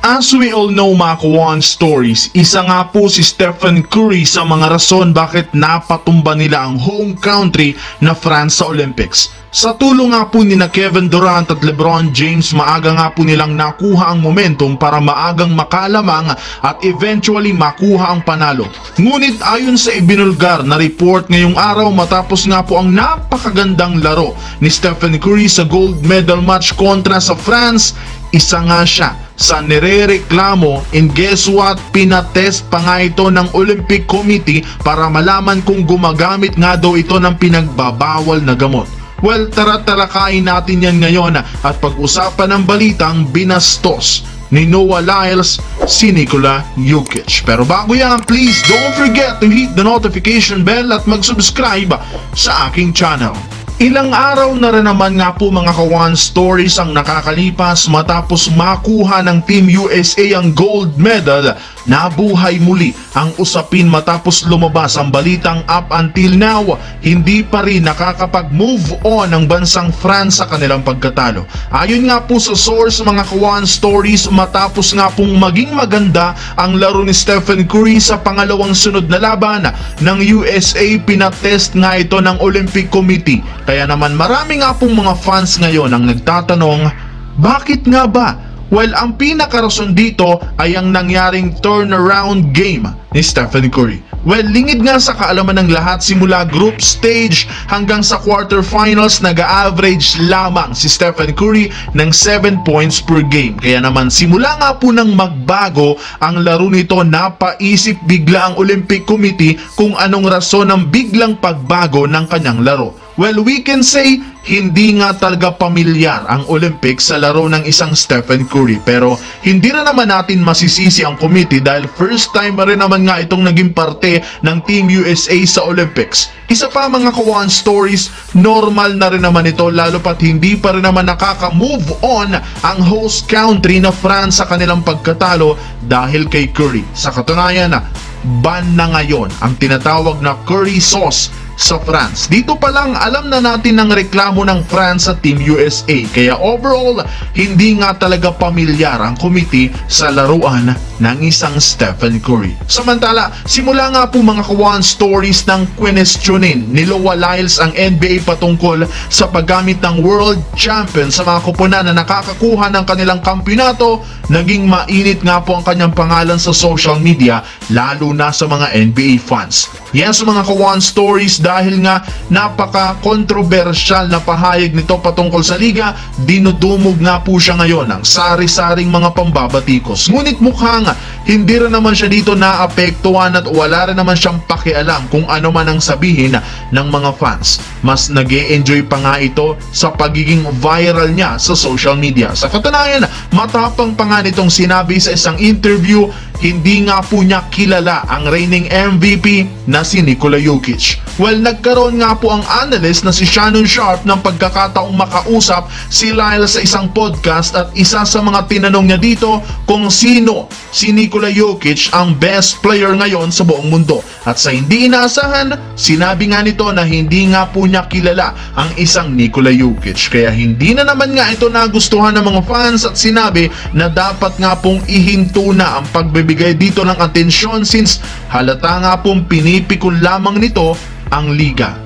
As we all know mga Kawan Stories, isa nga po si Stephen Curry sa mga rason bakit napatumba nila ang home country na France sa Olympics. Sa tulong nga po ni na Kevin Durant at LeBron James, maaga nga po nilang nakuha ang momentum para maagang makalamang at eventually makuha ang panalo. Ngunit ayon sa ibinulgar na report ngayong araw matapos nga po ang napakagandang laro ni Stephen Curry sa gold medal match kontra sa France, isa nga siya sa nirereklamo, and guess what, pinatest pa nga ito ng Olympic Committee para malaman kung gumagamit nga daw ito ng pinagbabawal na gamot. Well, tara-tarakain natin yan ngayon at pag-usapan ng balitang binastos ni Noah Lyles si Nikola Jokic. Pero bago yan, please don't forget to hit the notification bell at mag-subscribe sa aking channel. Ilang araw na rin naman nga po mga Kawan Stories ang nakakalipas matapos makuha ng Team USA ang gold medal. Nabuhay muli ang usapin matapos lumabas ang balitang up until now, hindi pa rin nakakapag-move on ang bansang France sa kanilang pagkatalo. Ayon nga po sa source mga Kawan Stories, matapos nga pong maging maganda ang laro ni Stephen Curry sa pangalawang sunod na laban ng USA, pinatest nga ito ng Olympic Committee. Kaya naman marami nga pong mga fans ngayon ang nagtatanong, bakit nga ba? Well, ang pinakarason dito ay ang nangyaring turnaround game ni Stephen Curry. Well, lingid nga sa kaalaman ng lahat, simula group stage hanggang sa quarterfinals, nag-average lamang si Stephen Curry ng 7 points per game. Kaya naman simula nga po nang magbago ang laro nito, napaisip bigla ang Olympic Committee kung anong rason ng biglang pagbago ng kanyang laro. Well, we can say hindi nga talaga pamilyar ang Olympics sa laro ng isang Stephen Curry, pero hindi na naman natin masisisi ang committee dahil first time rin naman nga itong naging parte ng Team USA sa Olympics. Isa pa mga Kawan Stories, normal na rin naman ito lalo pat hindi pa rin naman nakaka-move on ang host country na France sa kanilang pagkatalo dahil kay Curry. Sa katunayan ban na ngayon ang tinatawag na Curry sauce sa France. Dito pa lang alam na natin ang reklamo ng France sa Team USA. Kaya overall, hindi nga talaga pamilyar ang committee sa laruan ng isang Stephen Curry. Samantala, simula nga po mga Kawan Stories ng questionin ni Noah Lyles ang NBA patungkol sa paggamit ng World Champion sa mga koponan na nakakakuha ng kanilang kampyonato, naging mainit nga po ang kanyang pangalan sa social media, lalo na sa mga NBA fans. Yan sa mga Kawan Stories, dahil nga napaka-kontrobersyal na pahayag nito patungkol sa liga, dinudumog nga po siya ngayon ng sari-saring mga pambabatikos. Ngunit mukhang hindi rin naman siya dito naapektuhan at wala rin naman siyang pakialam kung ano man ang sabihin ng mga fans. Mas nag-e-enjoy pa nga ito sa pagiging viral niya sa social media. Sa katunayan, matapang pa nga nitong sinabi sa isang interview, hindi nga po niya kilala ang reigning MVP na si Nikola Jokic. Well, nagkaroon nga po ang analyst na si Shannon Sharp ng pagkakataong makausap si Lyles sa isang podcast at isa sa mga tinanong niya dito kung sino si Nikola Jokic ang best player ngayon sa buong mundo. At sa hindi inaasahan, sinabi nga nito na hindi nga po niya kilala ang isang Nikola Jokic. Kaya hindi na naman nga ito nagustuhan ng mga fans at sinabi na dapat nga pong ihinto na ang pagbibigay dito ng atensyon since halata nga pong pinipikon lamang nito ang liga.